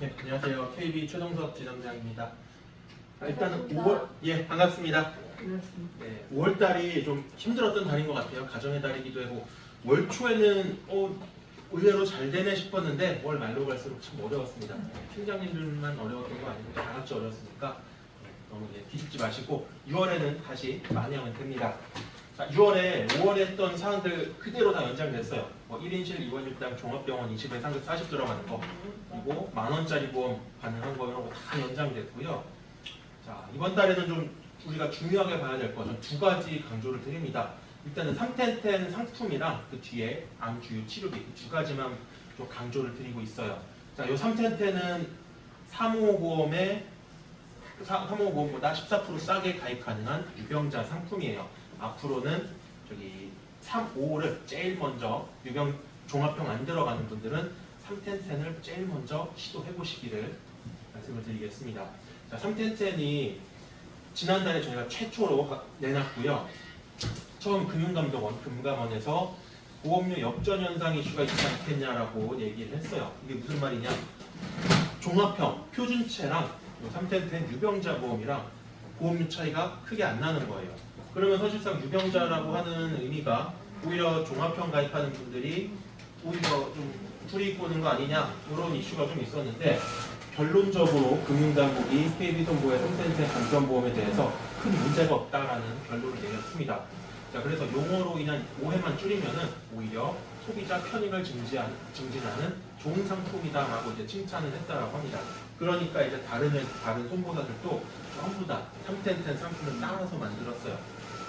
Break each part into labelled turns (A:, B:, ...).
A: 네, 안녕하세요. KB 최동석 지점장입니다. 일단은 5월, 반갑습니다.
B: 그렇습니다.
A: 네, 5월 달이 좀 힘들었던 달인 것 같아요. 가정의 달이기도 하고 월 초에는 의외로 잘 되네 싶었는데 월 말로 갈수록 참 어려웠습니다. 팀장님들만 어려웠던 거 아니고 다 같이 어려웠으니까 너무 뒤집지 마시고 6월에는 다시 많이 하면 됩니다. 자, 6월에 5월에 했던 사항들 그대로 다 연장됐어요. 1인실 2원 일당 종합병원 20에 상급 40 들어가는 거, 그리고 만원짜리 보험 가능한 거 이런 거 다 연장됐고요. 자, 이번 달에는 좀 우리가 중요하게 봐야 될 거 전 두 가지 강조를 드립니다. 일단은 3텐텐 상품이랑 그 뒤에 암 주요 치료비 그 두 가지만 좀 강조를 드리고 있어요. 자, 이 3텐텐은 사모보험보다 14% 싸게 가입 가능한 유병자 상품이에요. 앞으로는 저기 3, 5를 제일 먼저 종합병 안 들어가는 분들은 3텐텐을 제일 먼저 시도해 보시기를 말씀을 드리겠습니다. 자, 3텐텐이 지난달에 저희가 최초로 내놨고요. 처음 금감원에서 보험료 역전 현상 이슈가 있지 않겠냐라고 얘기를 했어요. 이게 무슨 말이냐? 종합형 표준체랑 3텐텐 유병자 보험이랑 보험료 차이가 크게 안 나는 거예요. 그러면 사실상 유병자라고 하는 의미가 오히려 종합형 가입하는 분들이 오히려 좀 불이익 보는 거 아니냐 이런 이슈가 좀 있었는데 결론적으로 금융당국이 KB손보의 3텐텐 간편보험에 대해서 큰 문제가 없다라는 결론을 내렸습니다. 자, 그래서 용어로 인한 오해만 줄이면은 오히려 소비자 편익을 증진하는 좋은 상품이다라고 이제 칭찬을 했다라고 합니다. 그러니까 이제 다른 손보사들도 전부 다 3텐텐 상품을 따라서 만들었어요.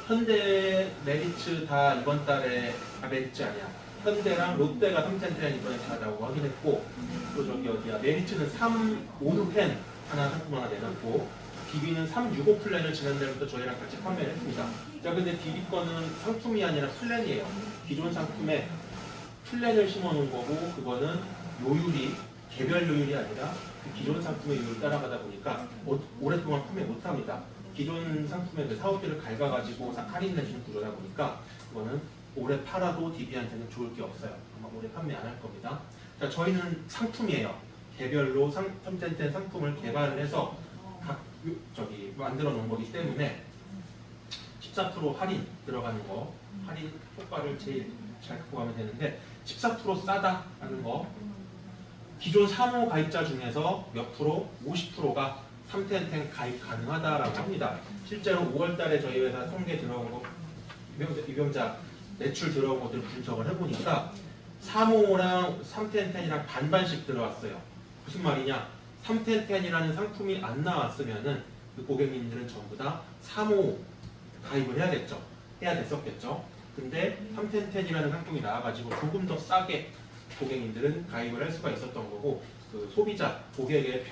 A: 현대, 메리츠 다 이번 달에 메리츠 아니야. 현대랑 롯데가 3텐텐 이번에 가다고 확인했고, 또 저기 어디야? 메리츠는 356펜 상품 하나 내놨고, DB는 365 플랜을 지난달부터 저희랑 같이 판매를 했습니다. 자, 근데 DB 거는 상품이 아니라 플랜이에요. 기존 상품에 플랜을 심어놓은 거고, 그거는 요율이 개별 요율이 아니라 그 기존 상품의 요율을 따라가다 보니까 오랫동안 판매 못합니다. 기존 상품의 그 사업비를 갚아가지고 할인 내주는 구조다 보니까 그거는 올해 팔아도 DB한테는 좋을 게 없어요. 아마 올해 판매 안 할 겁니다. 자, 저희는 상품이에요. 개별로 3텐텐 상품을 개발을 해서 만들어 놓은 거기 때문에 14% 할인 들어가는 거, 할인 효과를 제일 잘 갖고 가면 되는데 14% 싸다라는 거, 기존 3호 가입자 중에서 몇 프로? 50%가 3텐텐 가입 가능하다라고 합니다. 실제로 5월 달에 저희 회사 통계 들어온 거, 유병자 매출 들어온 것들 분석을 해보니까 3호랑 3텐텐이랑 반반씩 들어왔어요. 무슨 말이냐? 3텐텐이라는 상품이 안 나왔으면은 그 고객님들은 전부 다 3호 가입을 해야 됐었겠죠. 근데 3텐텐이라는 상품이 나와가지고 조금 더 싸게 고객님들은 가입을 할 수가 있었던 거고, 그 소비자, 고객의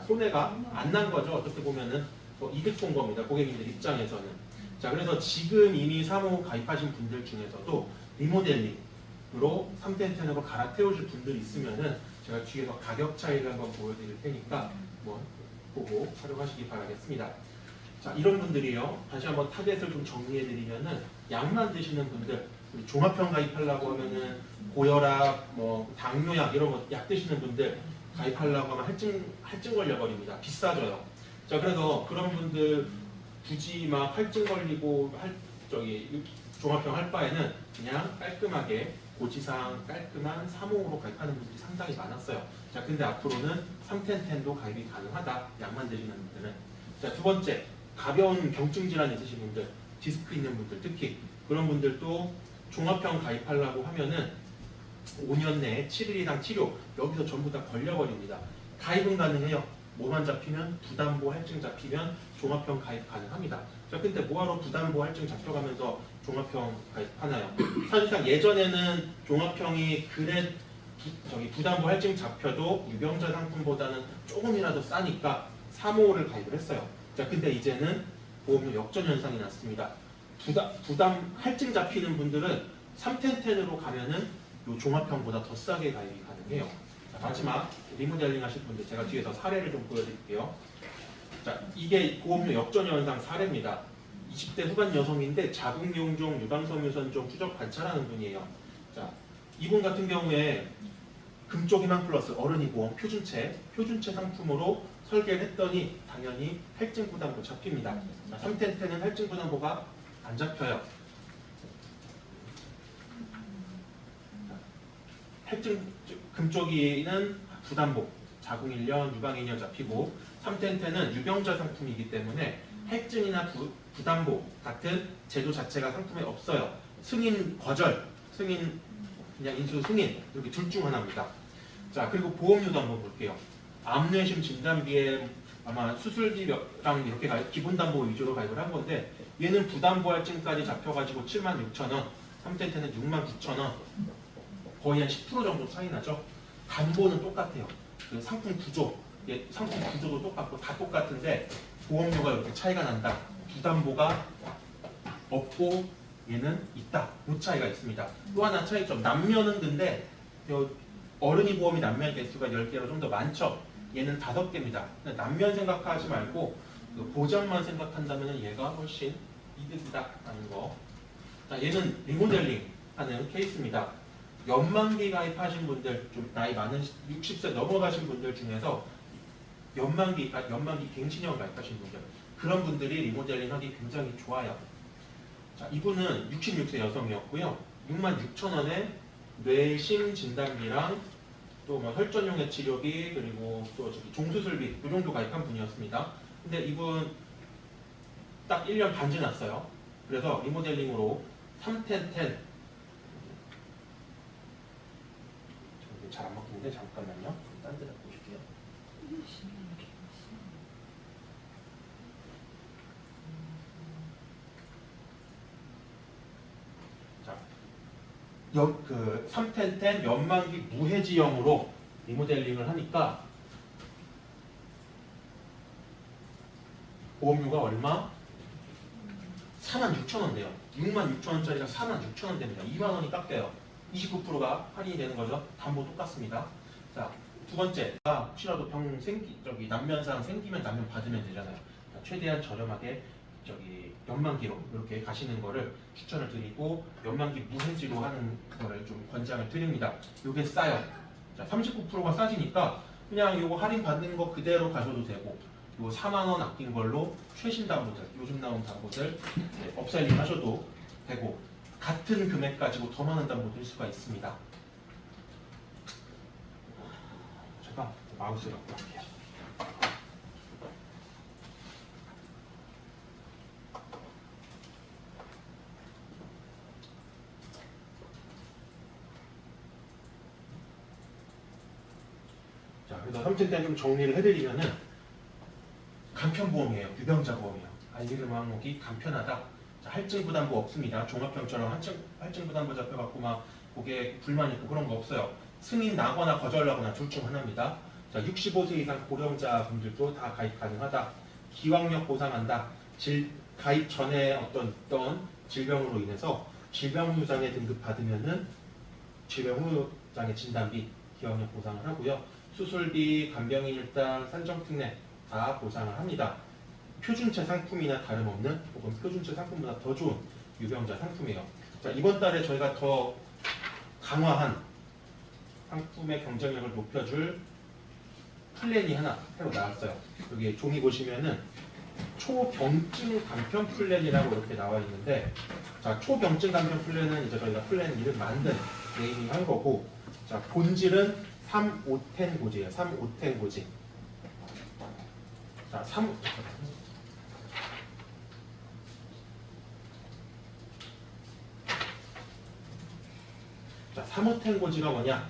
A: 손해가 안 난 거죠. 어떻게 보면은 이득 본 겁니다. 고객님들 입장에서는. 자, 그래서 지금 이미 3호 가입하신 분들 중에서도 리모델링으로 3텐텐으로 갈아태우실 분들이 있으면은 제가 뒤에서 가격 차이를 한번 보여드릴 테니까 보고 활용하시기 바라겠습니다. 자, 이런 분들이요. 다시 한번 타겟을 좀 정리해드리면은 약만 드시는 분들, 종합형 가입하려고 하면은 고혈압, 당뇨약 이런 거 약 드시는 분들 가입하려고 하면 할증 걸려버립니다. 비싸져요. 자, 그래서 그런 분들 굳이 막 할증 걸리고 종합형 할 바에는 그냥 깔끔하게 고지상 깔끔한 3호로 가입하는 분들이 상당히 많았어요. 자, 근데 앞으로는 3텐텐도 가입이 가능하다. 약만 드시는 분들은. 자, 두 번째, 가벼운 경증 질환 있으신 분들, 디스크 있는 분들, 특히 그런 분들도 종합형 가입하려고 하면은 5년 내에 7일이당 치료, 여기서 전부 다 걸려버립니다. 가입은 가능해요. 뭐만 잡히면 부담보 할증 잡히면 종합형 가입 가능합니다. 자, 근데 뭐하러 부담보 할증 잡혀가면서 종합형 가입하나요? 사실상 예전에는 종합형이 부담보 할증 잡혀도 유병자 상품보다는 조금이라도 싸니까 3호를 가입을 했어요. 자, 근데 이제는 보험료 역전 현상이 났습니다. 부담 할증 잡히는 분들은 3텐텐으로 가면은 요 종합형보다 더 싸게 가입이 가능해요. 자, 마지막 리모델링 하실 분들 제가 뒤에서 사례를 좀 보여드릴게요. 자, 이게 보험료 역전 현상 사례입니다. 20대 후반 여성인데 자궁용종, 유방섬유선종, 추적 관찰하는 분이에요. 자, 이분 같은 경우에 금쪽이만 플러스 어른이 보험 표준체 상품으로 설계를 했더니 당연히 할증부담보 잡힙니다. 3텐트는 할증부담보가 안 잡혀요. 할증 금쪽이는 부담보 자궁 1년, 유방 2년 잡히고 3텐트는 유병자 상품이기 때문에 할증이나 부담보 같은 제도 자체가 상품에 없어요. 승인 거절, 승인 그냥 인수 승인 이렇게 둘 중 하나입니다. 자, 그리고 보험료도 한번 볼게요. 암뇌심 진단비에 아마 수술비랑 이렇게 기본 담보 위주로 가입을 한 건데 얘는 부담보 할증까지 잡혀가지고 76,000원, 3텐트는 69,000원, 거의 한 10% 정도 차이 나죠. 담보는 똑같아요. 그 상품 구조, 상품 구조도 똑같고 다 똑같은데 보험료가 이렇게 차이가 난다. 부담보가 없고 얘는 있다. 이 차이가 있습니다. 또 하나 차이점, 남면은 근데 어른이 보험이 남면 개수가 10개로 좀 더 많죠. 얘는 5개입니다. 남면 생각하지 말고 그 보장만 생각한다면 얘가 훨씬 이득이다 라는 거. 자, 얘는 리모델링 하는 케이스입니다. 연만기 가입하신 분들, 좀 나이 많은 60세 넘어가신 분들 중에서 연만기 갱신형 가입하신 분들, 그런 분들이 리모델링 하기 굉장히 좋아요. 자, 이분은 66세 여성이었고요. 66,000원에 뇌심 진단비랑 또 뭐 혈전용의 치료비 그리고 또 저기 종수술비 이 정도 가입한 분이었습니다. 근데 이분 딱 1년 반 지났어요. 그래서 리모델링으로 3텐 잘 안 먹히는데 잠깐만요. 딴 데다 보실게요. 자, 그 3텐 연만기 무해지형으로 리모델링을 하니까 보험료가 얼마? 46,000원 돼요. 66,000원짜리가 46,000원 됩니다. 2만 원이 깎여요. 29%가 할인이 되는 거죠. 담보 똑같습니다. 자, 두 번째, 혹시라도 난면상 생기면 난면 받으면 되잖아요. 최대한 저렴하게 연만기로 이렇게 가시는 거를 추천을 드리고 연만기 무해지로 하는 거를 좀 권장을 드립니다. 이게 싸요. 자, 39%가 싸지니까 그냥 이거 할인 받는 거 그대로 가셔도 되고 요 4만 원 아낀 걸로 최신 담보들, 요즘 나온 담보들 업셀링 하셔도 되고 같은 금액 가지고 더 많은 담보 들 수가 있습니다. 제가 마우스를 갖고 갈게요. 자, 그래서 3층 좀 정리를 해드리면은 간편보험이에요. 유병자 보험이에요. 알기름 항목이 간편하다. 자, 할증부담보 없습니다. 종합병처럼 할증부담보 잡혀갖고 막 고객 불만 있고 그런 거 없어요. 승인 나거나 거절나거나 둘 중 하나입니다. 자, 65세 이상 고령자 분들도 다 가입 가능하다. 기왕력 보상한다. 가입 전에 어떤 질병으로 인해서 질병후유장애 등급 받으면은 질병후유장애 진단비 기왕력 보상을 하고요. 수술비, 간병인 일당, 산정특례 다 보상을 합니다. 표준체 상품이나 다름없는 혹은 표준체 상품보다 더 좋은 유병자 상품이에요. 자, 이번 달에 저희가 더 강화한 상품의 경쟁력을 높여줄 플랜이 하나 새로 나왔어요. 여기 종이 보시면은 초병증 간편 플랜이라고 이렇게 나와 있는데, 자, 초병증 간편 플랜은 이제 저희가 플랜 이름 만든 네이밍 한 거고, 자, 본질은 3,5텐 고지예요. 3,5텐 고지. 자, 3,5텐 고지가 뭐냐?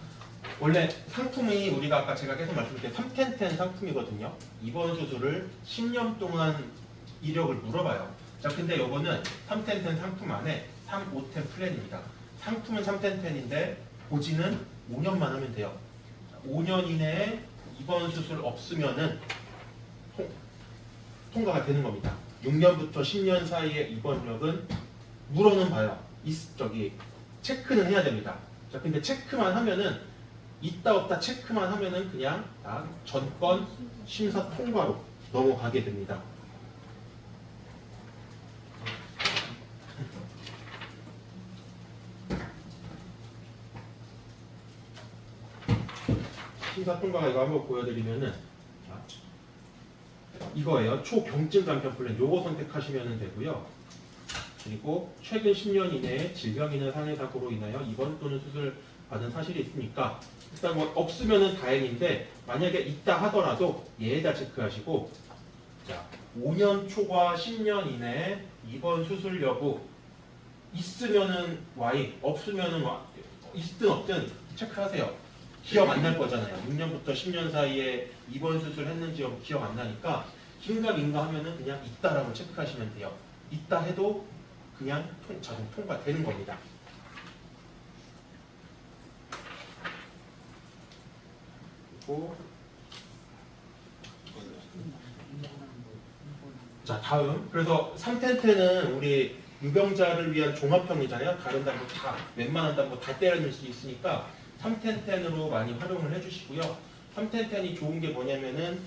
A: 원래 상품이 우리가 아까 제가 계속 말씀드린 3텐 상품이거든요. 입원 수술을 10년 동안 이력을 물어봐요. 자, 근데 요거는 3텐 상품 안에 3,5텐 플랜입니다. 상품은 3텐인데 고지는 5년만 하면 돼요. 5년 이내에 입원 수술 없으면은 통과가 되는 겁니다. 6년부터 10년 사이의 입원력은 물어는 봐요. 체크는 해야 됩니다. 자, 근데 체크만 하면은 있다 없다 체크만 하면은 그냥 다 전권 심사 통과로 넘어가게 됩니다. 심사 통과가 이거 한번 보여드리면은 자, 이거예요. 초경증 간편 플랜 요거 선택하시면 되고요. 그리고 최근 10년 이내에 질병이나 상해 사고로 인하여 입원 또는 수술 받은 사실이 있으니까 일단 뭐 없으면은 다행인데 만약에 있다 하더라도 얘에다 체크하시고 자 5년 초과 10년 이내에 입원 수술 여부 있으면은 Y 없으면은 Y 있든 없든 체크하세요. 기억 안 날 거잖아요. 6년부터 10년 사이에 입원 수술 했는지 여부 기억 안 나니까 긴가민가 하면은 그냥 있다라고 체크하시면 돼요. 있다 해도 그냥 자동 통과되는 겁니다. 그리고 자 다음 그래서 3텐트는 우리 유병자를 위한 종합형이잖아요. 다른 담보 다 웬만한 담보 다 때려낼 수 있으니까 3텐텐으로 많이 활용을 해주시고요. 3텐텐이 좋은 게 뭐냐면은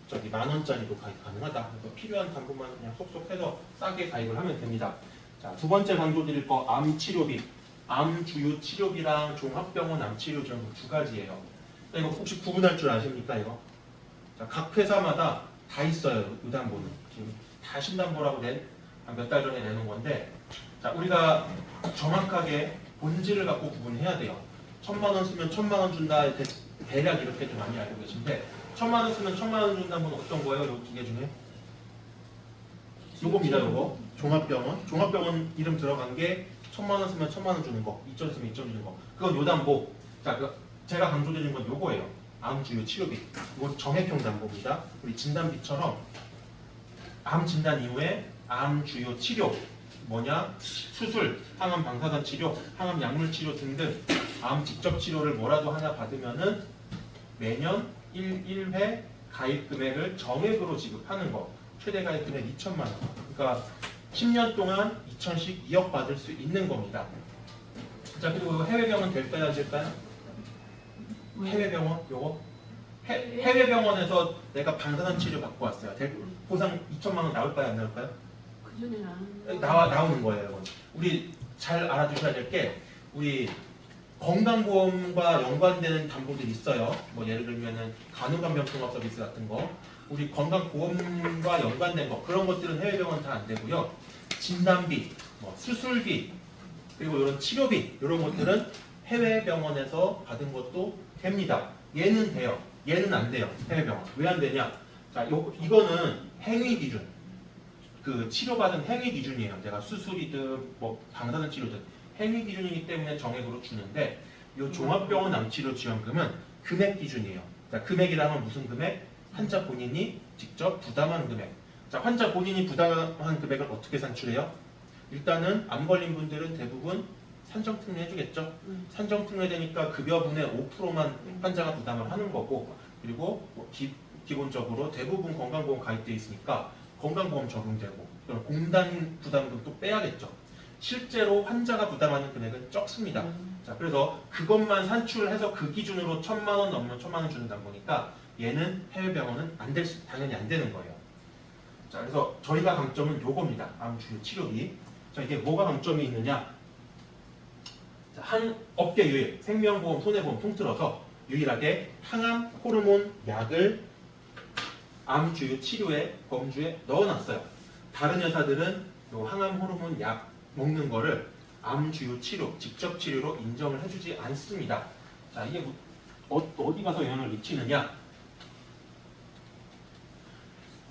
A: 저기 10,000원짜리도 가입 가능하다. 그래서 필요한 담보만 그냥 속속해서 싸게 가입을 하면 됩니다. 자, 두 번째 강조드릴 거 암치료비, 암주요 치료비랑 종합병원 암치료 지원금 두 가지예요. 이거 혹시 구분할 줄 아십니까 이거? 자, 각 회사마다 다 있어요. 의담보는 지금 다 신담보라고 몇 달 전에 내놓은 건데, 자 우리가 정확하게 본질을 갖고 구분해야 돼요. 1,000만 원 쓰면 1,000만 원 준다. 이렇게 대략 이렇게 좀 많이 알고 계신데, 1,000만 원 쓰면 1,000만 원 준다는 건 어떤 거예요? 요 두 개 중에? 요겁니다. 요거 종합병원. 종합병원 이름 들어간 게 1,000만 원 쓰면 1,000만 원 주는 거, 2점 쓰면 2점 주는 거. 그건 요담보. 자, 제가 강조드린 건 요거예요. 암주요 치료비. 이거 정액형 담보입니다. 우리 진단비처럼 암 진단 이후에 암 주요 치료 뭐냐? 수술, 항암 방사선 치료, 항암 약물 치료 등등 암 직접 치료를 뭐라도 하나 받으면은 매년 1회 가입 금액을 정액으로 지급하는 거. 최대 가입 금액 2,000만 원. 그러니까 10년 동안 2,000씩 2억 받을 수 있는 겁니다. 자, 그리고 해외병원 될까요? 안 될까요? 해외병원 요거? 해외병원에서 내가 방사선 치료 받고 왔어요. 보상 2,000만 원 나올까요? 안 나올까요?
B: 그전에는 안
A: 나오는 거예요. 이건. 우리 잘 알아두셔야 될 게 우리 건강보험과 연관되는 담보들이 있어요. 뭐 예를 들면은 간호간병통합 서비스 같은 거, 우리 건강보험과 연관된 거 그런 것들은 해외병원 다 안 되고요. 진단비, 뭐 수술비, 그리고 이런 치료비 이런 것들은 해외병원에서 받은 것도 됩니다. 얘는 돼요. 얘는 안 돼요. 해외병원. 왜 안 되냐? 자, 이거는 행위 기준. 그 치료받은 행위 기준이에요. 내가 수술이든 뭐 방사선 치료든 행위 기준이기 때문에 정액으로 주는데 이 종합병원 암치료 지원금은 금액 기준이에요. 자, 금액이라면 무슨 금액? 환자 본인이 직접 부담한 금액. 자, 환자 본인이 부담한 금액을 어떻게 산출해요? 일단은 암 걸린 분들은 대부분 산정특례 해주겠죠. 산정특례 되니까 급여분의 5%만 환자가 부담을 하는 거고, 그리고 기본적으로 대부분 건강보험 가입돼 있으니까 건강보험 적용되고, 그럼 공단 부담금도 빼야겠죠. 실제로 환자가 부담하는 금액은 적습니다. 자, 그래서 그것만 산출해서 그 기준으로 1,000만 원 넘으면 1,000만 원 준다는 거니까 얘는 해외병원은 당연히 안 되는 거예요. 자, 그래서 저희가 강점은 요겁니다. 암주요 치료비. 자, 이게 뭐가 강점이 있느냐? 자, 한 업계 유일, 생명보험, 손해보험 통틀어서 유일하게 항암 호르몬 약을 암주요 치료의 범주에 넣어놨어요. 다른 회사들은 요 항암 호르몬 약 먹는 거를 암주요 치료, 직접 치료로 인정을 해주지 않습니다. 자, 이게 어디 가서 영향을 미치느냐?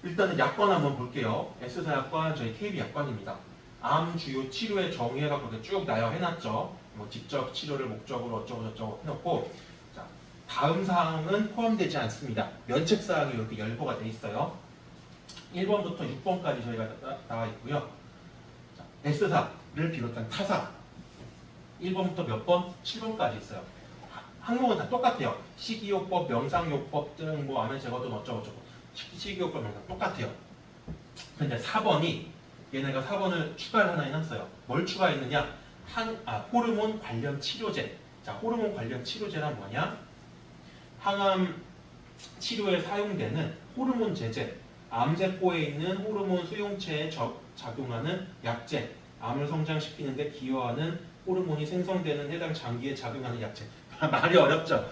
A: 일단은 약관 한번 볼게요. S사 약관, 저희 KB 약관입니다. 암주요 치료의 정의가 그렇게 쭉 해놨죠. 뭐 직접 치료를 목적으로 어쩌고저쩌고 해놓고, 자, 다음 사항은 포함되지 않습니다. 면책 사항이 이렇게 열거가 돼 있어요. 1번부터 6번까지 저희가 나와 있고요. 자, S사를 비롯한 타사 1번부터 몇 번? 7번까지 있어요. 항목은 다 똑같아요. 식이요법, 명상요법 등 뭐 암의 제거 등 어쩌고저쩌고 식이요법 명상 똑같아요. 근데 4번이 얘네가 4번을 추가를 하나 해놨어요. 뭘 추가했느냐? 호르몬 관련 치료제. 자, 호르몬 관련 치료제란 뭐냐? 항암 치료에 사용되는 호르몬 제제, 암세포에 있는 호르몬 수용체에 작용하는 약제, 암을 성장시키는 데 기여하는 호르몬이 생성되는 해당 장기에 작용하는 약제. 말이 어렵죠.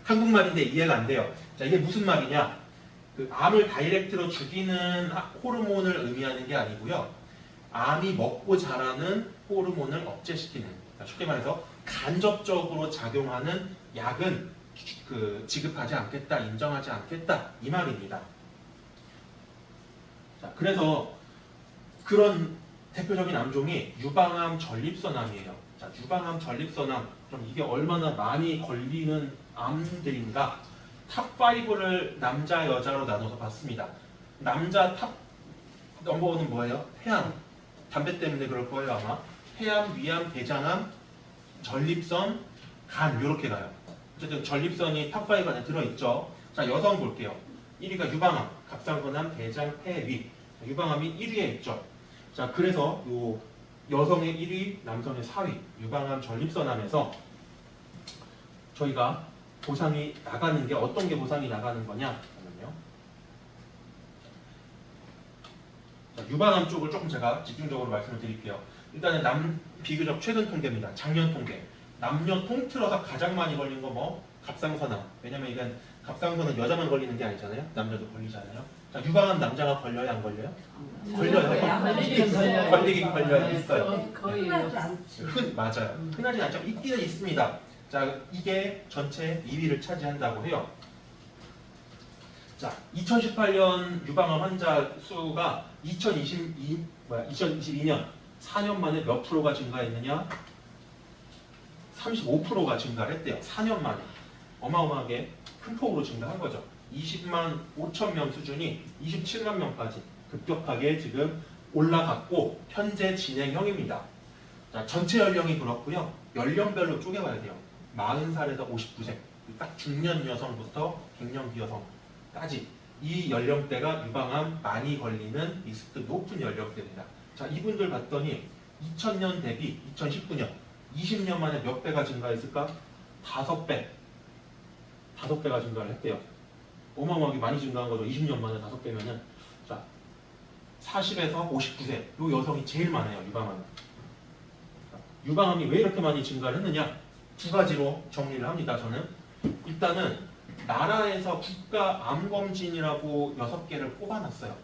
A: 한국말인데 이해가 안 돼요. 자, 이게 무슨 말이냐? 그 암을 다이렉트로 죽이는 호르몬을 의미하는 게 아니고요. 암이 먹고 자라는 호르몬을 억제시키는, 그러니까 쉽게 말해서 간접적으로 작용하는 약은 지급하지 않겠다, 인정하지 않겠다 이 말입니다. 자, 그래서 그런 대표적인 암종이 유방암 전립선암이에요. 자, 유방암 전립선암, 그럼 이게 얼마나 많이 걸리는 암들인가? 탑5를 남자, 여자로 나눠서 봤습니다. 남자 탑 넘버원은 뭐예요? 폐암. 담배 때문에 그럴 거예요 아마. 폐암, 위암, 대장암, 전립선, 간 이렇게 가요. 어쨌든 전립선이 탑5 안에 들어있죠. 자, 여성 볼게요. 1위가 유방암, 갑상선암, 대장, 폐, 위. 유방암이 1위에 있죠. 자, 그래서 요 여성의 1위, 남성의 4위, 유방암 전립선암에서 저희가 보상이 나가는 게 어떤 게 보상이 나가는 거냐? 그러면요. 자, 유방암 쪽을 조금 제가 집중적으로 말씀을 드릴게요. 일단은 비교적 최근 통계입니다. 작년 통계. 남녀 통틀어서 가장 많이 걸린 거 뭐? 갑상선암. 왜냐면 이건 갑상선은 여자만 걸리는 게 아니잖아요. 남자도 걸리잖아요. 자, 유방암 남자가 걸려요, 안 걸려요? 걸려요. 걸리긴 걸려요. 있어요.
B: 거의
C: 흔하지 않지.
A: 맞아요. 흔하지 않지만 있기는 있습니다. 자, 이게 전체 2위를 차지한다고 해요. 자, 2018년 유방암 환자 수가 2022년 4년 만에 몇 프로가 증가했느냐? 35%가 증가를 했대요. 4년 만에. 어마어마하게 큰 폭으로 증가한 거죠. 20만 5천 명 수준이 27만 명까지 급격하게 지금 올라갔고 현재 진행형입니다. 자, 전체 연령이 그렇고요. 연령별로 쪼개봐야 돼요. 40살에서 59세, 딱 중년 여성부터 갱년기 여성까지 이 연령대가 유방암 많이 걸리는 리스크 높은 연령대입니다. 자, 이분들 봤더니 2000년 대비 2019년 20년 만에 몇 배가 증가했을까? 5배. 5배가 증가를 했대요. 어마어마하게 많이 증가한 거죠. 20년 만에 5배면은. 자, 40에서 59세 이 여성이 제일 많아요. 유방암. 유방암이 왜 이렇게 많이 증가를 했느냐? 두 가지로 정리를 합니다. 저는 일단은 나라에서 국가 암검진이라고 6개를 뽑아놨어요.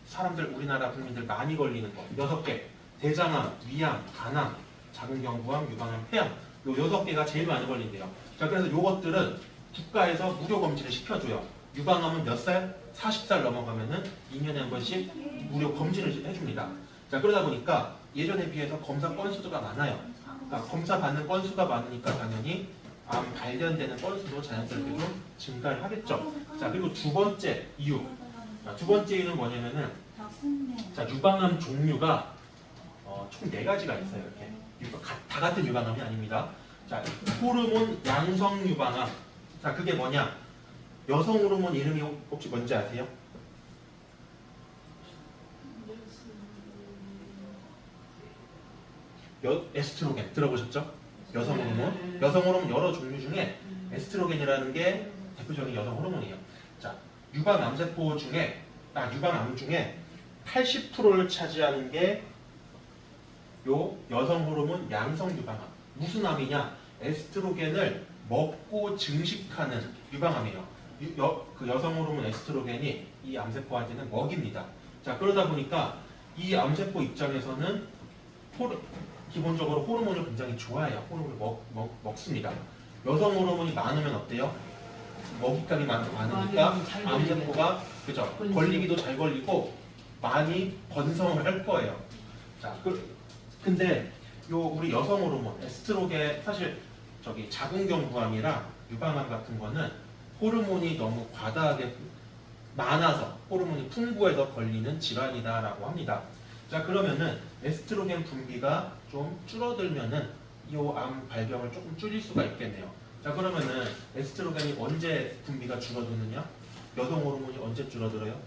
A: 사람들 우리나라 국민들 많이 걸리는 거 6개. 대장암, 위암, 간암, 자궁경부암, 유방암, 폐암 요 6개가 제일 많이 걸린대요. 자, 그래서 요것들은 국가에서 무료 검진을 시켜줘요. 유방암은 몇 살? 40살 넘어가면은 2년에 한 번씩 무료 검진을 해줍니다. 자, 그러다 보니까 예전에 비해서 검사 건수가 많아요. 그러니까 검사 받는 건수가 많으니까 당연히 암 발견되는 건수도 자연스럽게 좀 증가를 하겠죠. 자, 그리고 두 번째 이유. 자, 두 번째 이유는 뭐냐면은 자, 유방암 종류가 총 4가지가 있어요. 이렇게 다 같은 유방암이 아닙니다. 자, 호르몬 양성 유방암. 자, 그게 뭐냐? 여성 호르몬 이름이 혹시 뭔지 아세요? 에스트로겐 들어보셨죠? 여성 호르몬. 여성 호르몬 여러 종류 중에 에스트로겐이라는 게 대표적인 여성 호르몬이에요. 자, 유방암 중에 80%를 차지하는 게 요 여성 호르몬 양성 유방암. 무슨 암이냐? 에스트로겐을 먹고 증식하는 유방암이에요. 그 여성 호르몬 에스트로겐이 이 암세포한테는 먹입니다. 자, 그러다 보니까 이 암세포 입장에서는 기본적으로 호르몬을 굉장히 좋아해요. 호르몬을 먹습니다. 여성 호르몬이 많으면 어때요? 먹잇감이 많으니까 암세포가 그죠? 걸리기도 잘 걸리고 많이 번성을 할 거예요. 자, 근데 우리 여성 호르몬 에스트로겐 사실 자궁경부암이랑 유방암 같은 거는 호르몬이 너무 과다하게 많아서 호르몬이 풍부해서 걸리는 질환이다라고 합니다. 자, 그러면은 에스트로겐 분비가 좀 줄어들면은 이 암 발병을 조금 줄일 수가 있겠네요. 자, 그러면은 에스트로겐이 언제 분비가 줄어드느냐? 여성 호르몬이 언제 줄어들어요?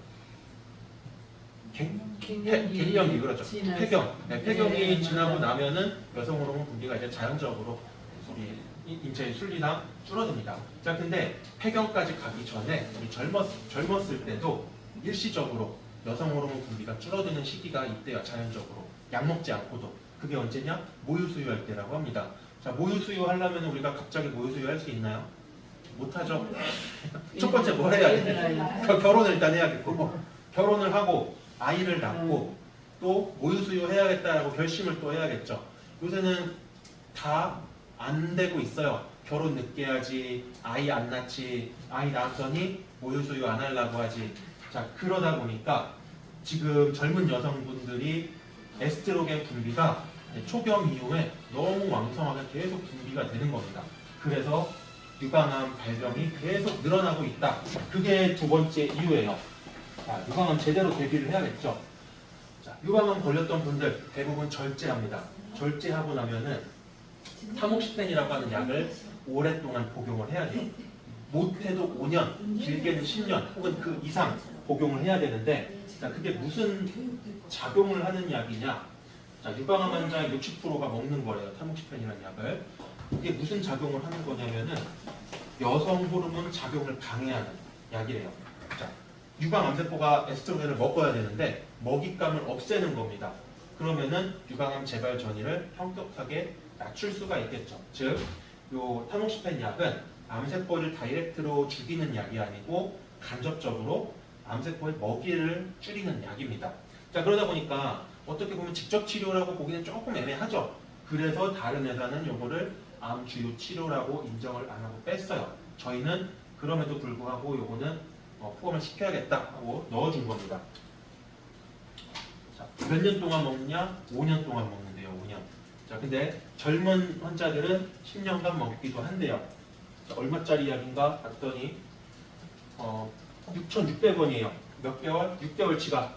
A: 갱년기 그렇죠. 폐경. 네, 폐경이 지나고 나면은 여성 호르몬 분비가 이제 자연적으로 우리 인체의 순리상 줄어듭니다. 자, 근데 폐경까지 가기 전에 우리 젊었을 때도 일시적으로 여성 호르몬 분비가 줄어드는 시기가 있대요. 자연적으로 약 먹지 않고도. 그게 언제냐? 모유 수유할 때라고 합니다. 자, 모유 수유 하려면 우리가 갑자기 모유 수유 할 수 있나요? 못하죠. 첫 번째 뭘 해야 돼? 결혼을 일단 해야겠고, 결혼을 하고 아이를 낳고 또 모유 수유 해야겠다라고 결심을 또 해야겠죠. 요새는 다 안 되고 있어요. 결혼 늦게 하지, 아이 안 낳지, 아이 낳았더니 모유 수유 안 하려고 하지. 자, 그러다 보니까 지금 젊은 여성분들이 에스트로겐 분비가 초경 이후에 너무 왕성하게 계속 분비가 되는 겁니다. 그래서 유방암 발병이 계속 늘어나고 있다. 그게 두 번째 이유예요. 자, 유방암 제대로 대비를 해야겠죠. 자, 유방암 걸렸던 분들 대부분 절제합니다. 절제하고 나면은 타목시펜이라고 하는 약을 오랫동안 복용을 해야 돼요. 못해도 5년, 길게는 10년 혹은 그 이상 복용을 해야 되는데, 자, 그게 무슨 작용을 하는 약이냐? 자, 유방암 환자의 60%가 먹는 거예요. 타목시펜이라는 약을. 이게 무슨 작용을 하는 거냐면은 여성 호르몬 작용을 방해하는 약이래요. 자, 유방 암세포가 에스트로겐을 먹어야 되는데 먹잇감을 없애는 겁니다. 그러면은 유방암 재발 전이를 현격하게 낮출 수가 있겠죠. 즉, 요 타목시펜 약은 암세포를 다이렉트로 죽이는 약이 아니고 간접적으로 암세포의 먹이를 줄이는 약입니다. 자, 그러다 보니까 어떻게 보면 직접 치료라고 보기는 조금 애매하죠. 그래서 다른 회사는 요거를 암 주요 치료라고 인정을 안 하고 뺐어요. 저희는 그럼에도 불구하고 요거는 포함을 시켜야겠다 하고 넣어준 겁니다. 자, 몇 년 동안 먹느냐? 5년 동안 먹는데요. 5년. 자, 근데 젊은 환자들은 10년간 먹기도 한대요. 자, 얼마짜리 약인가 봤더니 6,600원이에요. 몇 개월? 6개월치가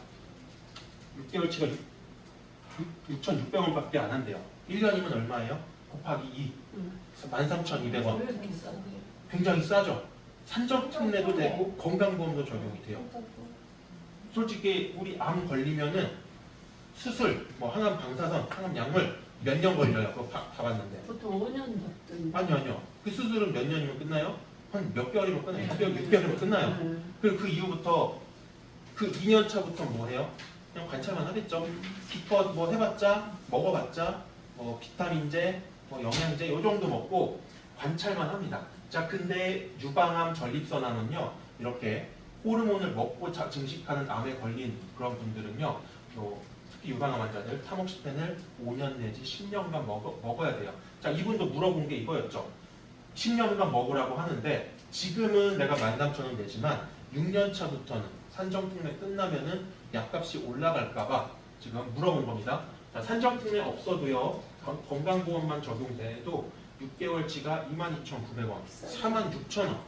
A: 6,600원밖에 안 한대요. 1년이면 얼마예요? 곱하기 2. 13,200원.
B: 왜 이렇게 싸게?
A: 굉장히 싸죠. 산정특례도 되고 건강보험도 적용이 돼요. 솔직히 우리 암 걸리면은 수술, 뭐 항암 방사선, 항암 약물 몇 년 걸려요. 그거 봐봤는데.
B: 보통 5년 잡던데.
A: 아니요. 그 수술은 몇 년이면 끝나요? 한 몇 개월이면 끝나요. 6개월이면 끝나요. 그리고 그 이후부터 그 2년 차부터 뭐 해요? 그냥 관찰만 하겠죠. 기껏 뭐 해봤자, 먹어봤자, 뭐 비타민제, 뭐 영양제 요 정도 먹고 관찰만 합니다. 자, 근데 유방암 전립선암은요, 이렇게 호르몬을 먹고 증식하는 암에 걸린 그런 분들은요, 특히 유방암 환자들 타목시펜을 5년 내지 10년간 먹어야 돼요. 자, 이분도 물어본 게 이거였죠. 10년간 먹으라고 하는데 지금은 내가 13,000원 내지만 6년 차부터는 산정특례 끝나면은 약값이 올라갈까봐 지금 물어본 겁니다. 자, 산정특례 없어도요, 건강보험만 적용돼도 6개월치가 22,900원, 46,000원,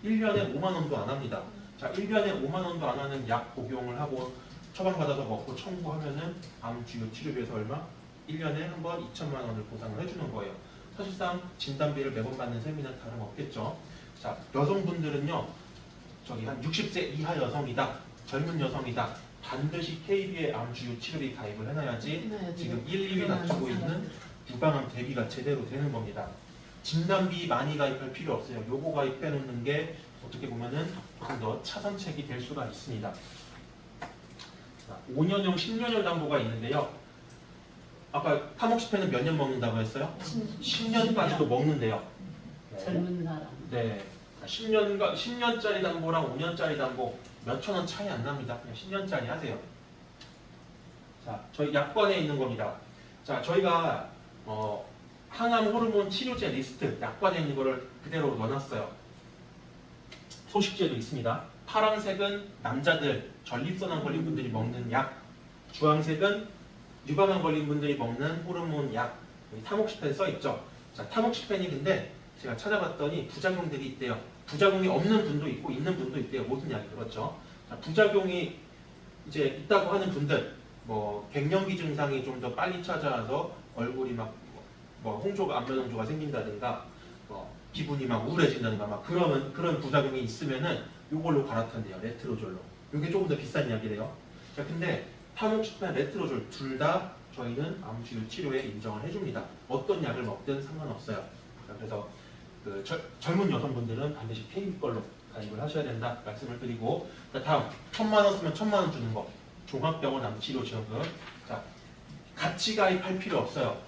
A: 1년에 5만원도 안 합니다. 자, 1년에 5만원도 안 하는 약 복용을 하고 처방받아서 먹고 청구하면은 암 주요 치료비에서 얼마? 1년에 한 번 2천만 원을 보상을 해주는 거예요. 사실상 진단비를 매번 받는 셈이나 다름없겠죠. 자, 여성분들은요, 한 60세 이하 여성이다, 젊은 여성이다, 반드시 KB의 암 주요 치료비 가입을 해놔야지 지금 1, 2위 낮추고 있는 유방암 대비가 제대로 되는 겁니다. 진단비 많이 가입할 필요 없어요. 요거 가입해 놓는 게 어떻게 보면은 좀 더 차선책이 될 수가 있습니다. 5년형, 10년형 담보가 있는데요. 아까 타목시펜은 몇 년 먹는다고 했어요? 10년까지도 먹는데요.
B: 젊은 사람.
A: 네. 10년짜리 담보랑 5년짜리 담보 몇천 원 차이 안 납니다. 그냥 10년짜리 하세요. 자, 저희 약관에 있는 겁니다. 자, 저희가 항암 호르몬 치료제 리스트 약관에 있는 거를 그대로 넣어놨어요. 소식지에도 있습니다. 파란색은 남자들 전립선암 걸린 분들이 먹는 약, 주황색은 유방암 걸린 분들이 먹는 호르몬 약, 타목시펜 써있죠. 자, 타목시펜이 근데 제가 찾아봤더니 부작용들이 있대요. 부작용이 없는 분도 있고 있는 분도 있대요. 모든 약이 그렇죠. 자, 부작용이 이제 있다고 하는 분들, 뭐 갱년기 증상이 좀 더 빨리 찾아와서 얼굴이 막 뭐 홍조가 안면 홍조가 생긴다든가, 기분이 막 우울해진다든가 막 그런 부작용이 있으면은 요걸로 갈아탄대요. 레트로졸로. 요게 조금 더 비싼 약이래요. 자, 근데 타목시펜, 레트로졸 둘 다 저희는 암 주요 치료에 인정을 해줍니다. 어떤 약을 먹든 상관없어요. 자, 그래서 그 젊은 여성분들은 반드시 KB 걸로 가입을 하셔야 된다 말씀을 드리고, 자, 다음 1,000만 원 쓰면 1,000만 원 주는 거, 종합병원 암치료 지원금. 자, 같이 가입할 필요 없어요.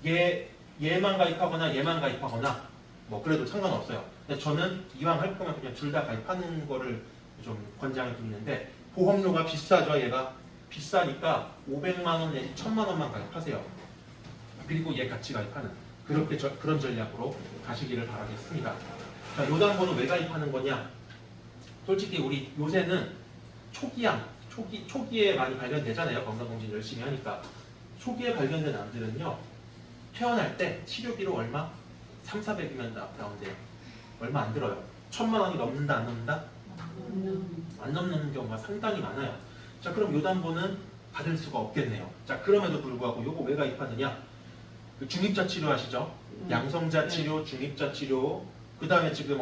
A: 얘 얘만 가입하거나 얘만 가입하거나 뭐 그래도 상관없어요. 근데 저는 이왕 할 거면 그냥 둘 다 가입하는 거를 좀 권장을 드리는데 보험료가 비싸죠. 얘가 비싸니까 500만 원 내지 1000만 원만 가입하세요. 그리고 얘 같이 가입하는 그렇게 그런 전략으로 가시기를 바라겠습니다. 자, 요담보는 왜 가입하는 거냐? 솔직히 우리 요새는 초기에 많이 발견되잖아요. 건강검진 열심히 하니까. 초기에 발견된 암들은요. 태어날 때 치료비로 얼마? 3, 400이면 나온대요. 얼마 안 들어요. 1000만 원이 넘는다 안 넘는다? 안 넘는 경우가 상당히 많아요. 자, 그럼 요담보는 받을 수가 없겠네요. 자, 그럼에도 불구하고 요거 왜 가입하느냐? 그 중입자 치료 하시죠? 양성자 치료, 중입자 치료. 그 다음에 지금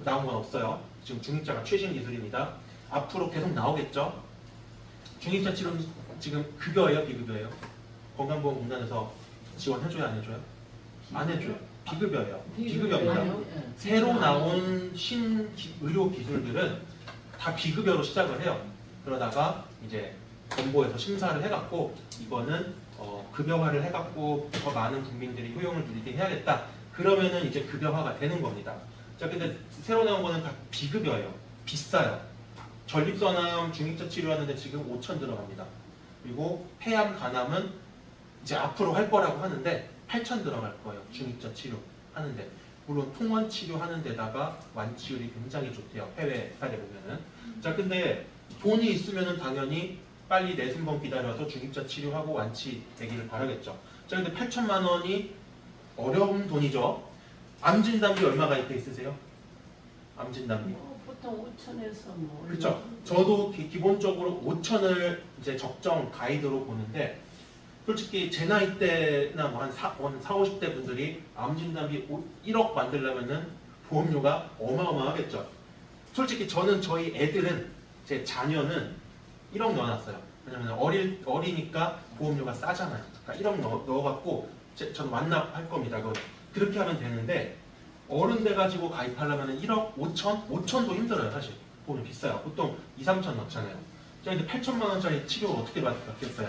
A: 나온 건 없어요. 지금 중입자가 최신 기술입니다. 앞으로 계속 나오겠죠? 중입자 치료는 지금 급여예요, 비급여예요? 건강보험공단에서 지원해줘요, 안 해줘요? 안 해줘요. 비급여예요. 비급여입니다. 새로 나온 의료 기술들은 다 비급여로 시작을 해요. 그러다가 이제 정부에서 심사를 해갖고 이거는 급여화를 해갖고 더 많은 국민들이 효용을 누리게 해야겠다. 그러면은 이제 급여화가 되는 겁니다. 자, 근데 새로 나온 거는 다 비급여예요. 비싸요. 전립선암 중입자 치료하는데 지금 5천 들어갑니다. 그리고 폐암, 간암은 이제 앞으로 할 거라고 하는데 8천 들어갈 거예요. 중입자 치료 하는데. 물론 통원 치료하는 데다가 완치율이 굉장히 좋대요. 해외 사례 보면은. 자, 근데 돈이 있으면은 당연히 빨리 내순번 기다려서 중입자 치료하고 완치되기를 바라겠죠. 자, 근데 8천만 원이 어려운 돈이죠. 암진단비 얼마 가입해 있으세요? 암진단비.
B: 보통 5천에서 뭐.
A: 그렇죠. 저도 기본적으로 5천을 이제 적정 가이드로 보는데 솔직히 제 나이 때나 뭐 한 50대 분들이 암진단비 1억 만들려면은 보험료가 어마어마하겠죠. 솔직히 저는 저희 애들은 제 자녀는 1억 넣어놨어요. 왜냐면 어리니까 보험료가 싸잖아요. 그러니까 1억 넣어갖고 저는 완납할 겁니다. 그렇게 하면 되는데 어른 돼가지고 가입하려면 1억 5천? 5천도 힘들어요. 사실 보험료 비싸요. 보통 2, 3천 넣잖아요. 자, 근데 8천만 원짜리 치료를 어떻게 받겠어요?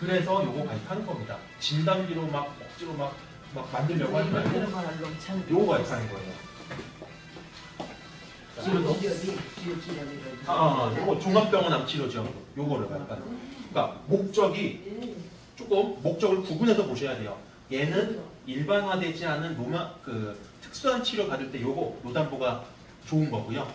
A: 그래서 요거 가입하는 겁니다. 진단비로 막 억지로 막 만들려고 하지 말고 요거 가입하는 거예요. 요거 종합병원 암치료죠. 요거를 가입하는 거예요. 그러니까 목적을 구분해서 보셔야 돼요. 얘는 일반화되지 않은 특수한 치료 받을 때 요거 노담보가 좋은 거고요.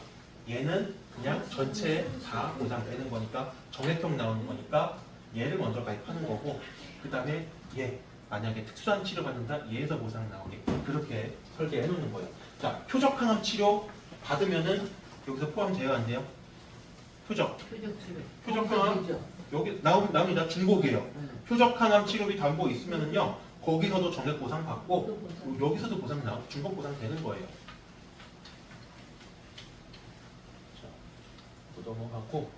A: 얘는 그냥 전체 다 보상되는 거니까 정액형 나오는 거니까 얘를 먼저 가입하는 거고 그 다음에 얘 만약에 특수한 치료 받는다 얘에서 보상 나오게 그렇게 설계해 놓는 거예요. 자, 표적항암 치료 받으면은 여기서 포함돼요 안 돼요? 표적항암 여기 나옵니다. 중복이에요. 표적항암 치료비 담보 있으면은요 거기서도 정액 보상 받고 여기서도 보상 나오고 중복 보상 되는 거예요. 자, 또 넘어가고.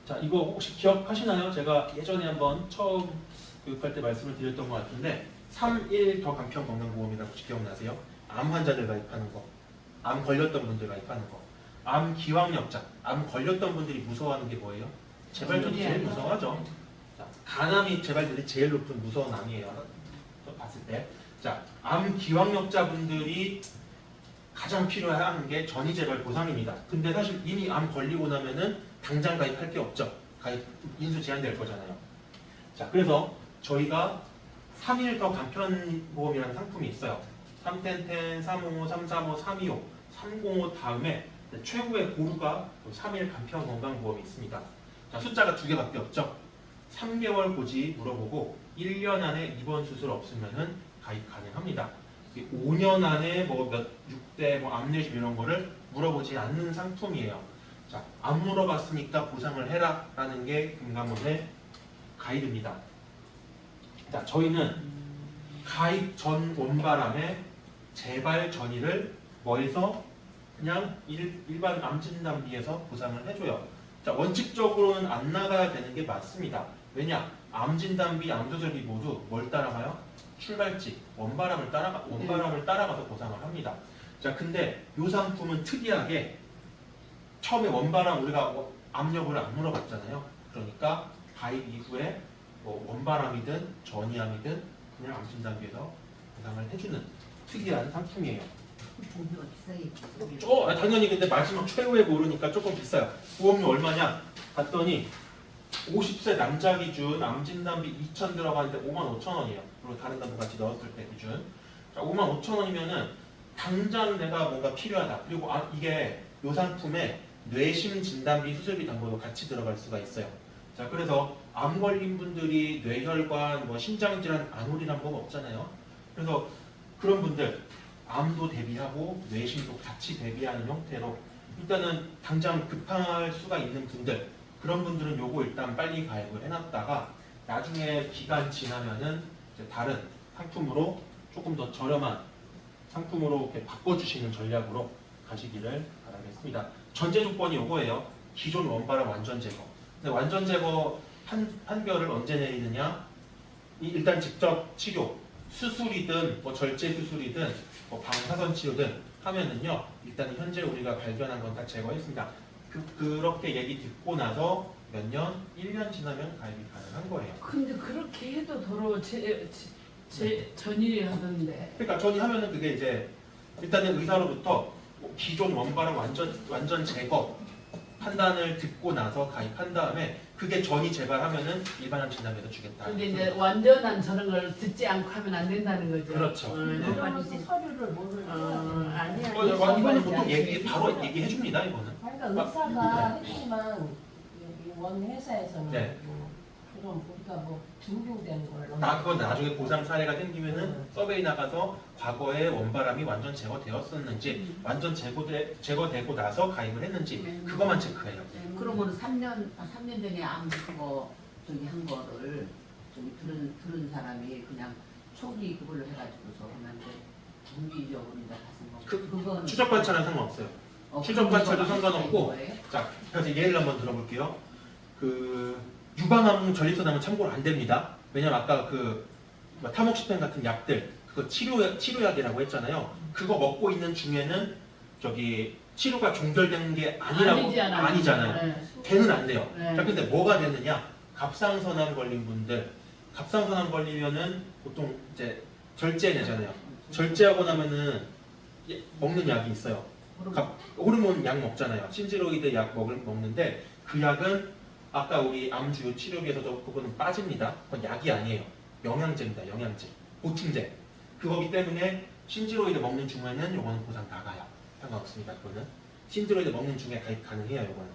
A: 자, 이거 혹시 기억하시나요? 제가 예전에 한번 처음 교육할 때 말씀을 드렸던 것 같은데 3.1 더 간편 건강보험이라고 혹시 기억나세요? 암 환자들 가입하는 거, 암 걸렸던 분들 가입하는 거, 암 기왕역자, 암 걸렸던 분들이 무서워하는 게 뭐예요? 재발률이 제일 무서워하죠. 자, 간암이 재발률이 제일 높은 무서운 암이에요. 봤을 때. 자, 암 기왕역자 분들이 가장 필요한 게 전이재발 보상입니다. 근데 사실 이미 암 걸리고 나면은 당장 가입할 게 없죠. 가입 인수 제한될 거잖아요. 자, 그래서 저희가 3.1 더 간편보험이라는 상품이 있어요. 310, 355, 335, 325, 305 다음에 최후의 고루가 3.1 간편 건강보험이 있습니다. 자, 숫자가 2개밖에 없죠. 3개월 고지 물어보고 1년 안에 입원 수술 없으면은 가입 가능합니다. 5년 안에 6대 암내심 이런 거를 물어보지 않는 상품이에요. 자, 안 물어봤으니까 보상을 해라 라는 게 금감원의 가이드입니다. 자, 저희는 가입 전 원바람에 재발 전이를 뭐해서 그냥 일반 암진단비에서 보상을 해줘요. 자, 원칙적으로는 안 나가야 되는 게 맞습니다. 왜냐? 암진단비, 암수술비 모두 뭘 따라가요? 출발지, 원바람을 따라가서 보상을 합니다. 자, 근데 이 상품은 특이하게 처음에 원바람 우리가 압력을 안 물어봤잖아요. 그러니까 가입 이후에 원바람이든 전이암이든 그냥 암 진단비에서 보상을 해주는 특이한 상품이에요.
C: 보험료가 비싸게
A: 당연히 근데 마지막 최후에 모르니까 조금 비싸요. 보험료 얼마냐? 봤더니 50세 남자 기준 암 진단비 2,000 들어가는데 55,000원이에요. 그리고 다른 담보 같이 넣었을 때 기준. 자, 55,000원이면은 당장 내가 뭔가 필요하다. 그리고 이게 이 상품에 뇌심 진단비 수술비 담보도 같이 들어갈 수가 있어요. 자, 그래서 암 걸린 분들이 뇌혈관, 뭐 심장질환 안 오리란 법 없잖아요. 그래서 그런 분들 암도 대비하고 뇌심도 같이 대비하는 형태로 일단은 당장 급할 수가 있는 분들 그런 분들은 요거 일단 빨리 가입을 해놨다가 나중에 기간 지나면은 이제 다른 상품으로 조금 더 저렴한 상품으로 이렇게 바꿔주시는 전략으로 가시기를 바라겠습니다. 전제 조건이 요거예요. 기존 원발암 완전 제거. 근데 완전 제거 판결을 언제 내리느냐? 일단 직접 치료, 수술이든 뭐 절제 수술이든 뭐 방사선 치료든 하면은요. 일단 현재 우리가 발견한 건 다 제거했습니다. 그렇게 얘기 듣고 나서 몇 년, 1년 지나면 가입이 가능한 거예요.
B: 근데 그렇게 해도 도로 전일이 하던데.
A: 그러니까 전이하면은 그게 이제 일단은 의사로부터 뭐 기존 원발암 완전 제거 판단을 듣고 나서 가입한 다음에 그게 전이 재발하면은 일반암 진단비도 주겠다.
B: 근데 이제 완전한 저런 걸 듣지 않고 하면 안 된다는 거죠.
A: 그렇죠. 네.
C: 그러면서 서류를 뭐를
B: 아니야.
A: 이거는 보통 바로 얘기해 줍니다. 이거는.
D: 그러니까 의사가 했지만 여기 원 회사에서는
A: 네.
D: 뭐 그럼 우리가 뭐 증빙되는 걸로
A: 그건 나중에 보상 사례가 생기면은 서베이 나가서 과거에 원바람이 완전 제거되었었는지 완전 제거되고 나서 가입을 했는지 그것만 체크해요.
C: 그러면 3년 전에 암 그거 저기 한 거를 저기 들은 사람이 그냥 초기 그걸로 해가지고서 그냥 이제 정기적으로 이제 가서 그거는
A: 추적 관찰은 상관없어요. 추적 관찰도 상관없고.
C: 거예요?
A: 자, 그래서 예를 한번 들어볼게요. 그 유방암 전립선암은 참고로 안 됩니다. 왜냐면 아까 뭐 타목시펜 같은 약들 그거 치료약이라고 했잖아요. 그거 먹고 있는 중에는 저기 치료가 종결된 게 아니잖아요.
B: 네.
A: 걔는 안 돼요.
B: 네.
A: 자, 근데 뭐가 되느냐? 갑상선암 걸린 분들, 갑상선암 걸리면은 보통 이제 절제내잖아요. 절제하고 나면은 먹는 약이 있어요. 호르몬 약 먹잖아요. 신지로이드 약 먹는데 그 약은 아까 우리 암주요 치료비에서도 그거는 빠집니다. 그건 약이 아니에요. 영양제입니다. 영양제, 보충제. 그거기 때문에 신지로이드 먹는 중에는 요거는 보상 나가요. 상관없습니다. 그거는 신지로이드 먹는 중에 가입 가능해요. 요거는.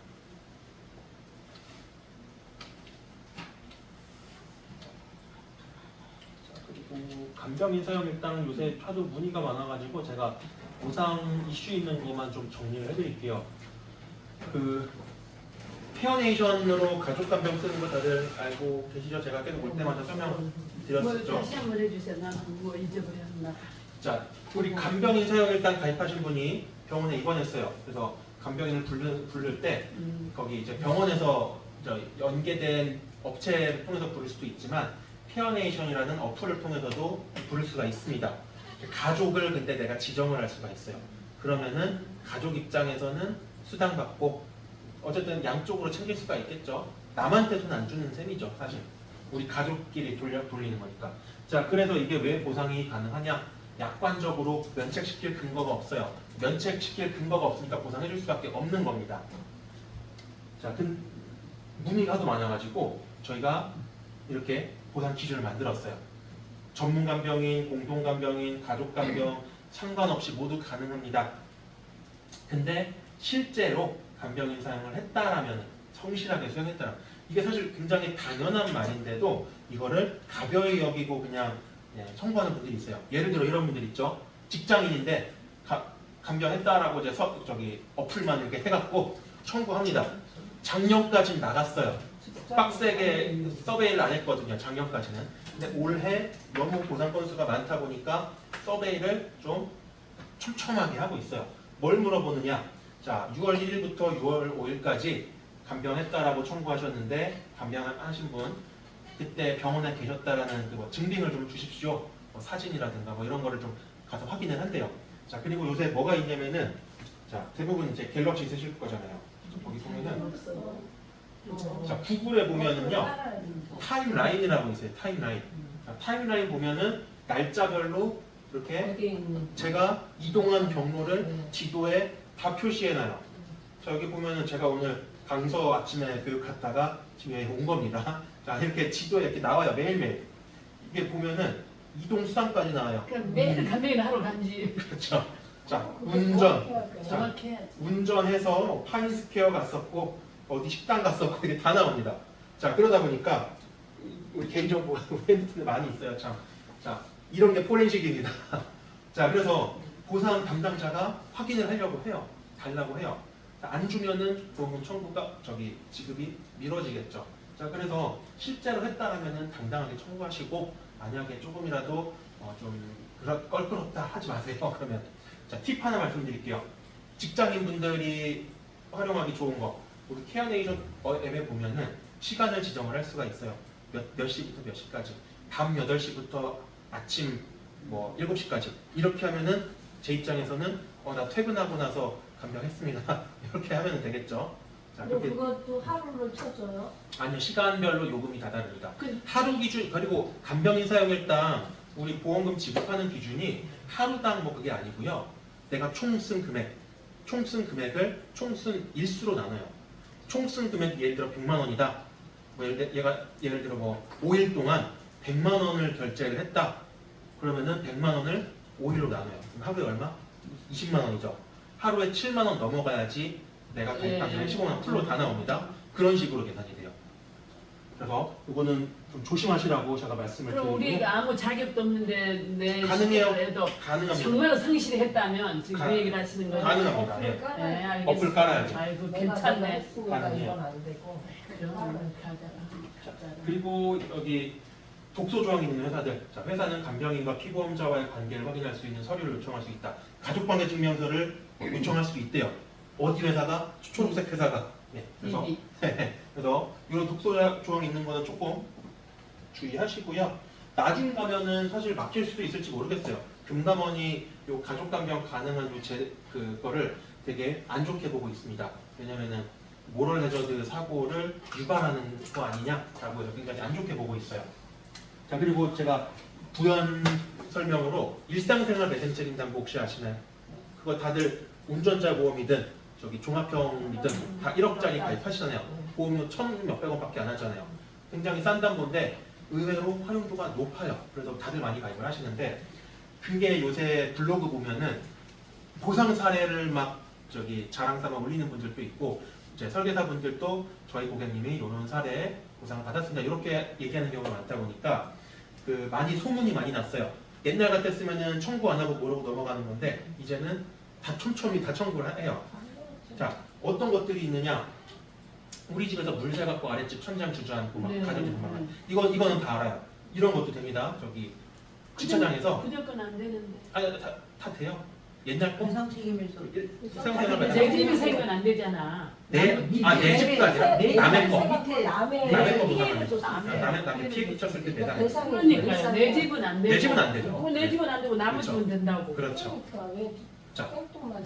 A: 자, 그리고 간병인 사용 일단 요새 하도 문의가 많아가지고 제가 보상 이슈 있는 것만 좀 정리를 해드릴게요. 페어네이션으로 가족 간병 쓰는 거 다들 알고 계시죠? 제가 계속 올 때마다 설명 드렸었죠.
B: 다시 한번 해주세요. 나 그거 잊어버렸나.
A: 자, 우리 간병인 사용 일단 가입하신 분이 병원에 입원했어요. 그래서 간병인을 부를 때 거기 이제 병원에서 연계된 업체를 통해서 부를 수도 있지만 페어네이션이라는 어플을 통해서도 부를 수가 있습니다. 가족을 근데 내가 지정을 할 수가 있어요. 그러면은 가족 입장에서는 수당받고 어쨌든 양쪽으로 챙길 수가 있겠죠. 남한테 돈 안 주는 셈이죠, 사실. 우리 가족끼리 돌리는 거니까. 자, 그래서 이게 왜 보상이 가능하냐? 약관적으로 면책시킬 근거가 없어요. 면책시킬 근거가 없으니까 보상해줄 수밖에 없는 겁니다. 자, 문의가 하도 많아가지고 저희가 이렇게 보상 기준을 만들었어요. 전문 간병인, 공동 간병인, 가족 간병 상관없이 모두 가능합니다. 근데 실제로 간병인 사용을 했다라면 성실하게 수행했다라 이게 사실 굉장히 당연한 말인데도 이거를 가벼이 여기고 그냥 청구하는 분들이 있어요. 예를 들어 이런 분들 있죠. 직장인인데 간병했다라고 이제 어플만 이렇게 해갖고 청구합니다. 작년까지 나갔어요. 빡세게 서베이를 안 했거든요. 작년까지는. 근데 올해 너무 보상 건수가 많다 보니까 서베이를 좀 촘촘하게 하고 있어요. 뭘 물어보느냐? 자, 6월 1일부터 6월 5일까지 간병했다라고 청구하셨는데 간병하신 분 그때 병원에 계셨다라는 뭐 증빙을 좀 주십시오. 뭐 사진이라든가 뭐 이런 거를 좀 가서 확인을 한대요. 자, 그리고 요새 뭐가 있냐면은 자, 대부분 이제 갤럭시 쓰실 거잖아요. 거기 보면은 자, 구글에 보면은요 타임라인이라고 있어요. 타임라인. 자, 자, 타임라인 보면은 날짜별로 이렇게
D: 어디 있는
A: 제가 이동한 경로를
D: 네.
A: 지도에 다 표시해놔요. 자, 여기 보면은 제가 오늘 강서 아침에 교육 갔다가 지금 여기 온 겁니다. 자, 이렇게 지도에 이렇게 나와요. 매일매일. 이게 보면은 이동 수단까지 나와요.
B: 그럼 매일 간병인 하러 간지.
A: 그렇죠. 자,
D: 그거
A: 운전.
D: 정확히 해야 돼요.
B: 정확히 해야지.
A: 운전해서 파인스퀘어 갔었고 어디 식당 갔었고 이게 다 나옵니다. 자, 그러다 보니까 우리 개인정보 핸드폰에 많이 있어요. 참. 자, 이런 게 포렌식입니다. 자, 그래서 보상 담당자가 확인을 하려고 해요. 달라고 해요. 자, 안 주면은 보험 청구가 지급이 미뤄지겠죠. 자, 그래서 실제로 했다라면은 당당하게 청구하시고 만약에 조금이라도 좀 껄끄럽다 하지 마세요. 그러면 자, 팁 하나 말씀드릴게요. 직장인분들이 활용하기 좋은 거 우리 케어네이션 앱에 보면은 시간을 지정을 할 수가 있어요. 몇 시부터 몇 시까지 밤 8시부터 아침 뭐 7시까지 이렇게 하면은 제 입장에서는 나 퇴근하고 나서 간병했습니다. 이렇게 하면 되겠죠. 자,
D: 그리고
A: 그렇게
D: 그것도 하루를 쳐줘요.
A: 아니요, 시간별로 요금이 다 다릅니다.
B: 그-
A: 하루 기준 그리고 간병인 사용일당 우리 보험금 지급하는 기준이 하루당 뭐 그게 아니고요. 내가 총 쓴 금액을 총 쓴 일수로 나눠요. 총 쓴 금액 예를 들어 100만 원이다. 뭐 예를 들어 뭐 5일 동안 100만 원을 결제를 했다. 그러면은 100만 원을 5일로 나눠요. 그럼 하루에 얼마? 20만 원이죠. 하루에 7만 원 넘어가야지 내가 가입한 15만 원 풀로 다 나옵니다. 그런 식으로 계산이 돼요. 그래서 이거는 좀 조심하시라고 제가 말씀을
B: 그럼
A: 드리고
B: 우리가 아무 자격도 없는데 내
A: 가능해요.
B: 시간을 해도
A: 가능합니다.
B: 정말 성실했다면 지금
A: 가-
B: 그 얘기를 하시는 거예요.
A: 가능합니다.
D: 어플을
A: 예.
D: 깔아야
B: 네,
D: 돼.
B: 알겠습니다.
A: 어플 깔아야죠.
B: 아이고
D: 내가
B: 괜찮네.
D: 했으니까
A: 가능해요.
D: 이건 안 되고.
B: 그러면 가자.
A: 그리고 여기 독소 조항이 있는 회사들. 자, 회사는 간병인과 피보험자와의 관계를 확인할 수 있는 서류를 요청할 수 있다. 가족관계 증명서를 요청할 수도 있대요. 어디 회사가? 초록색 회사가. 네, 그래서
B: 이미.
A: 그래서 이런 독소 조항이 있는 거는 조금 주의하시고요. 나중 가면은 사실 막힐 수도 있을지 모르겠어요. 금감원이 요 가족간병 가능한 그거를 되게 안 좋게 보고 있습니다. 왜냐면은 모럴 해저드 사고를 유발하는 거 아니냐라고 해서 굉장히 안 좋게 보고 있어요. 자, 그리고 제가 부연 설명으로 일상생활 매생 책임담보 혹시 아시나요? 그거 다들 운전자 보험이든 종합형이든 다 1억짜리 가입하시잖아요. 보험료 1,000 몇백 원밖에 안 하잖아요. 굉장히 싼 담보인데 의외로 활용도가 높아요. 그래서 다들 많이 가입을 하시는데 그게 요새 블로그 보면은 보상 사례를 막 자랑 삼아 올리는 분들도 있고 이제 설계사 분들도 저희 고객님이 이런 사례에 보상을 받았습니다. 이렇게 얘기하는 경우가 많다 보니까 많이 소문이 많이 났어요. 옛날 같았으면은 청구 안 하고 모르고 넘어가는 건데 이제는 다 촘촘히 다 청구를 해요. 자, 어떤 것들이 있느냐? 우리 집에서 물 새갖고 아랫집 천장 주저앉고 막 가정이 도망가요. 이거는 다 알아요. 이런 것도 됩니다. 주차장에서
B: 무조건 안 되는데.
A: 아니 다 돼요. 옛날 거
C: 배상 책임일 수
A: 생활
B: 내
A: 배상
B: 집이 생면 안 되잖아.
A: 내 집도 아니라 남의 거.
D: 남의
A: 남의 거
D: 피해를
A: 보상하는
D: 줬을 때.
A: 남의 피해 끼쳤을 때 배상.
D: 배상이
B: 그러니까요. 내 집은 안 되고.
A: 내 집은 안 되죠.
B: 내 집은 안 되고 나머지
A: 그렇죠.
B: 집은 된다고.
A: 그렇죠.
D: 그러니까 왜
A: 자,
D: 똥똥만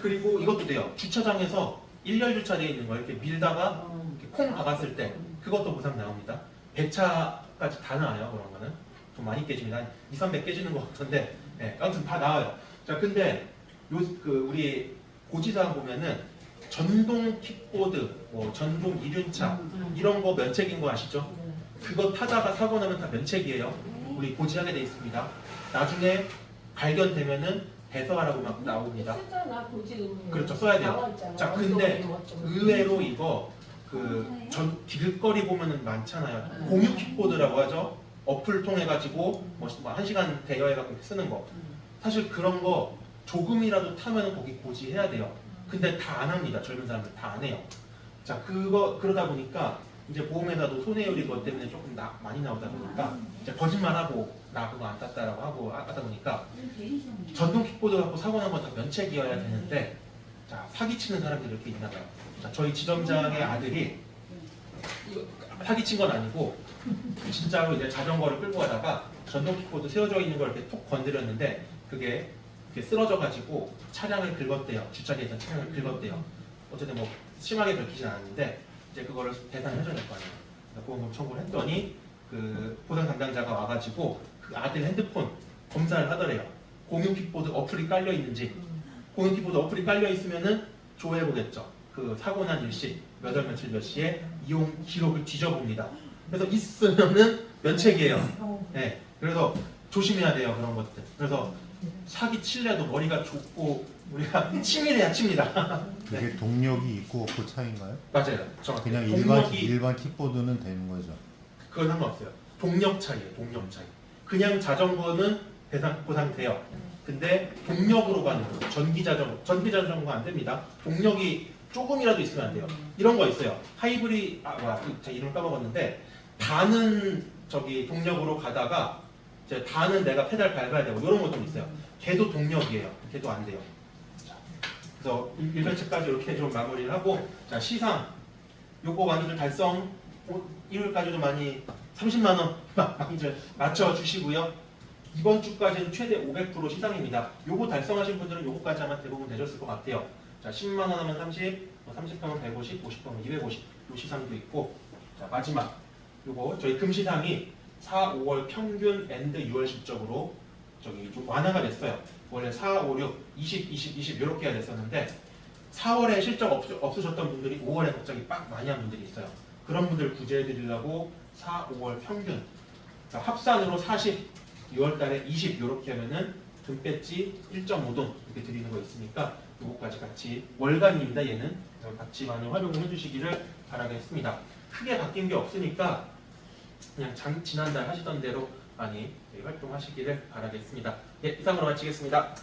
A: 그리고 이것도 돼요. 주차장에서 일렬 주차되어 있는 거 이렇게 밀다가
B: 어.
A: 이렇게 콩 박았을 때 그것도 보상 나옵니다. 배차까지 다 나와요. 그런 거는 좀 많이 깨집니다. 한 2, 300 깨지는 것 같은데 네, 아무튼 다 나와요. 자, 근데 우리 고지사항 보면은 전동 킥보드, 전동 이륜차 이런 거 면책인 거 아시죠? 그거 타다가 사고 나면 다 면책이에요. 우리 고지하게 돼 있습니다. 나중에 발견되면은 배서하라고 막 나옵니다.
D: 쓰잖아 고지.
A: 그렇죠, 써야 돼요.
D: 나와있잖아.
A: 자, 근데
D: 언덕이 뭐 좀.
A: 의외로 이거 길거리 보면은 많잖아요. 공유 킥보드라고 하죠. 어플 통해 가지고 뭐 1시간 대여해 갖고 쓰는 거. 사실 그런 거 조금이라도 타면은 거기 고지해야 돼요. 근데 다 안 합니다. 젊은 사람들 다 안 해요. 자, 그러다 보니까 이제 보험회사도 손해율이 그것 때문에 조금 많이 나오다 보니까 이제 거짓말하고 나 그거 안 땄다라고 하고 하다 보니까 전동 킥보드 갖고 사고 난 건 다 면책이어야 되는데 자, 사기치는 사람들이 이렇게 있나 봐요. 자, 저희 지점장의 아들이 이거 사기친 건 아니고 진짜로 이제 자전거를 끌고 가다가 전동 킥보드 세워져 있는 걸 이렇게 톡 건드렸는데 그게 이렇게 쓰러져가지고 차량을 긁었대요. 주차기에 있던 차량을 긁었대요. 어쨌든 심하게 긁히진 않았는데 이제 그거를 배상해줘야 될 거 아니에요. 보험금 청구를 했더니 그 보상 담당자가 와가지고 그 아들 핸드폰 검사를 하더래요. 공유 킥보드 어플이 깔려 있는지. 공유 킥보드 어플이 깔려 있으면은 조회해 보겠죠. 그 사고 난 일시 몇 월 며칠 몇 시에 이용 기록을 뒤져봅니다. 그래서 있으면은 면책이에요. 네, 그래서 조심해야 돼요 그런 것들. 그래서 사기 칠래도 머리가 좁고 우리가 치밀해야 칩니다.
E: 그게 동력이 있고 없고 차이인가요?
A: 맞아요. 정확히.
E: 그냥
A: 동력이
E: 일반 킥보드는 되는 거죠.
A: 그건 상관없어요. 동력 차이예요. 동력 차이. 그냥 자전거는 보상돼요. 근데 동력으로 가는 거, 전기 자전거 안 됩니다. 동력이 조금이라도 있으면 안 돼요. 이런 거 있어요. 하이브리 제 이름 까먹었는데 다는 저기 동력으로 가다가 이제 다는 내가 페달 밟아야 되고 이런 것도 있어요. 걔도 동력이에요. 걔도 안 돼요. 자, 그래서 1회차까지 이렇게 좀 마무리를 하고 자 시상 요거 많이들 달성 1월까지도 많이 30만 원 이제 맞춰 주시고요. 이번 주까지는 최대 500% 시상입니다. 요거 달성하신 분들은 요거까지 아마 대부분 되셨을 것 같아요. 자 10만 원 하면 30, 30하면 150, 50하면 250. 요 시상도 있고 자 마지막 요거 저희 금시상이 4, 5월 평균 엔드 6월 실적으로 저기 좀 완화가 됐어요. 원래 4, 5, 6, 20, 20, 20 이렇게 해야 됐었는데 4월에 실적 없으셨던 분들이 5월에 갑자기 빡 많이 한 분들이 있어요. 그런 분들 구제해 드리려고 4, 5월 평균 그러니까 합산으로 40, 6월 달에 20 이렇게 하면은 금배지 1.5돈 이렇게 드리는 거 있으니까 요거까지 같이 월간입니다. 얘는 그래서 같이 많이 활용을 해주시기를 바라겠습니다. 크게 바뀐 게 없으니까 그냥 지난달 하시던 대로 많이 활동하시기를 바라겠습니다. 예, 이상으로 마치겠습니다.